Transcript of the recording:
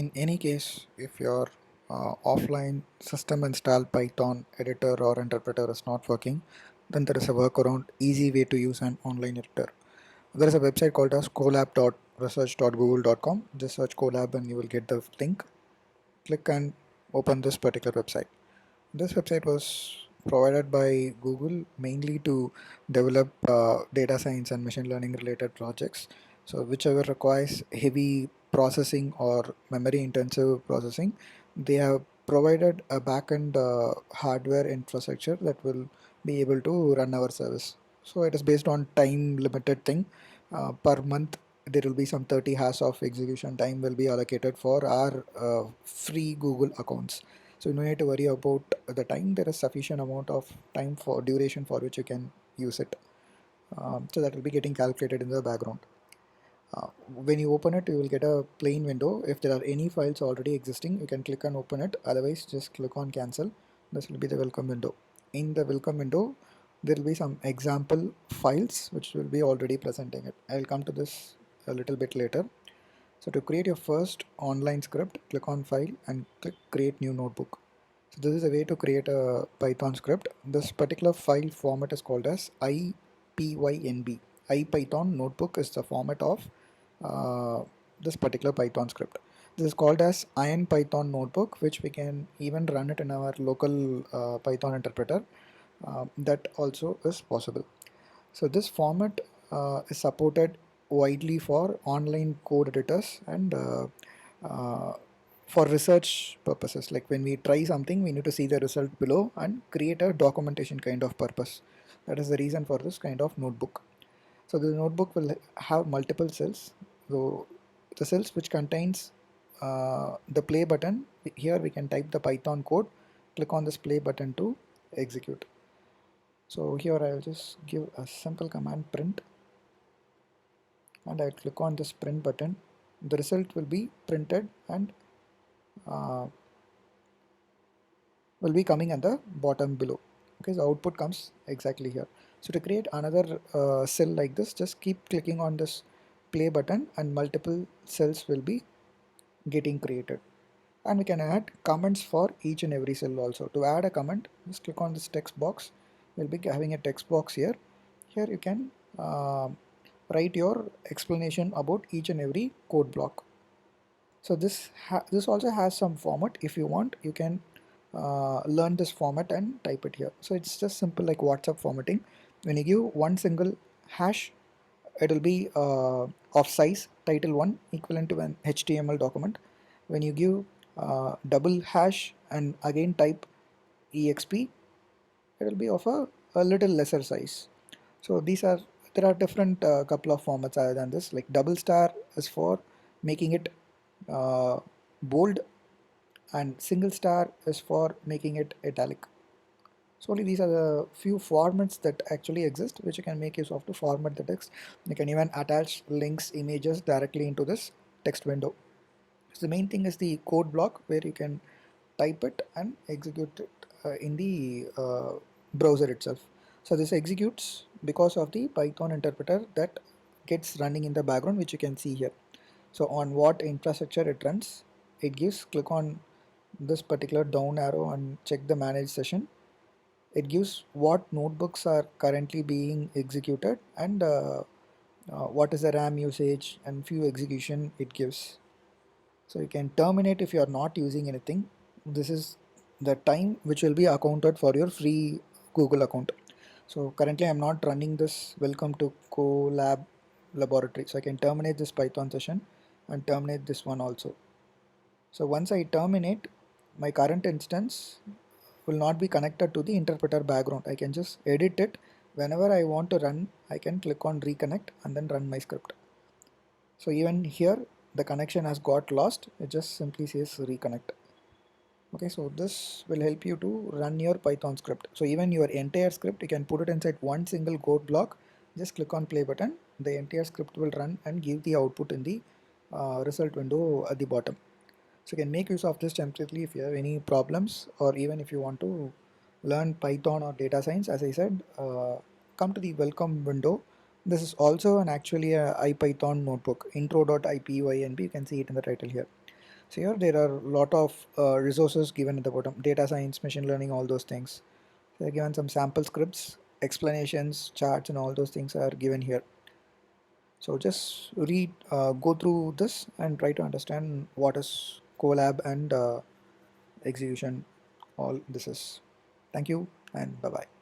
In any case, if your offline system install Python editor or interpreter is not working, then there is a workaround, easy way to use an online editor. There is a website called as colab.research.google.com. Just search Colab and you will get the link. Click and open this particular website. This website was provided by Google mainly to develop data science and machine learning related projects. So whichever requires heavy processing or memory intensive processing, they have provided a backend hardware infrastructure that will be able to run our service. So it is based on time limited thing. Per month there will be some 30 hours of execution time will be allocated for our free Google accounts. So no need to worry about the time. There is sufficient amount of time for duration for which you can use it. So that will be getting calculated in the background. When you open it, you will get a plain window. If there are any files already existing, you can click and open it. Otherwise, just click on cancel. This will be the welcome window. In the welcome window, there will be some example files which will be already presenting it. I will come to this a little bit later. So to create your first online script, click on file and click create new notebook. So this is a way to create a Python script. This particular file format is called as IPYNB. IPython notebook is the format of this particular Python script. This is called as Iron Python notebook, which we can even run it in our local Python interpreter. That also is possible. So this format is supported widely for online code editors and uh, for research purposes. Like when we try something, we need to see the result below and create a documentation kind of purpose. That is the reason for this kind of notebook. So the notebook will have multiple cells. So the cells which contains the play button, here we can type the Python code, click on this play button to execute. So here I will just give a simple command print and I will click on this print button. The result will be printed and uh, will be coming at the bottom below. Okay, so output comes exactly here. So to create another cell like this, just keep clicking on this play button and multiple cells will be getting created. And we can add comments for each and every cell also. To add a comment, just click on this text box. We'll be having a text box here. Here you can write your explanation about each and every code block. So this also has some format. If you want, you can learn this format and type it here. So it's just simple like WhatsApp formatting. When you give one single hash, it will be of size title 1 equivalent to an HTML document. When you give double hash and again type exp, it will be of a little lesser size. So there are different couple of formats other than this. Like double star is for making it bold and single star is for making it italic. So only these are the few formats that actually exist which you can make use of to format the text. You can even attach links, images directly into this text window. So the main thing is the code block where you can type it and execute it in the browser itself. So this executes because of the Python interpreter that gets running in the background, which you can see here. So on what infrastructure it runs, it gives, click on this particular down arrow and check the manage session. It gives what notebooks are currently being executed and what is the RAM usage and few execution it gives. So you can terminate if you are not using anything. This is the time which will be accounted for your free Google account. So currently I'm not running this welcome to Colab laboratory. So I can terminate this Python session and terminate this one also. So once I terminate, my current instance will not be connected to the interpreter background. I can just edit it. Whenever I want to run, I can click on reconnect and then run my script. So even here the connection has got lost. It just simply says reconnect. Okay, so this will help you to run your Python script. So even your entire script, you can put it inside one single code block. Just click on play button. The entire script will run and give the output in the result window at the bottom. So you can make use of this temporarily if you have any problems or even if you want to learn Python or data science. As I said, come to the welcome window. This is also an actually a IPython notebook, intro.ipynb. You can see it in the title here. So here there are a lot of resources given at the bottom: data science, machine learning, all those things. So they're given some sample scripts, explanations, charts, and all those things are given here. So just read, go through this and try to understand what is Colab and execution. All this is. Thank you and bye bye.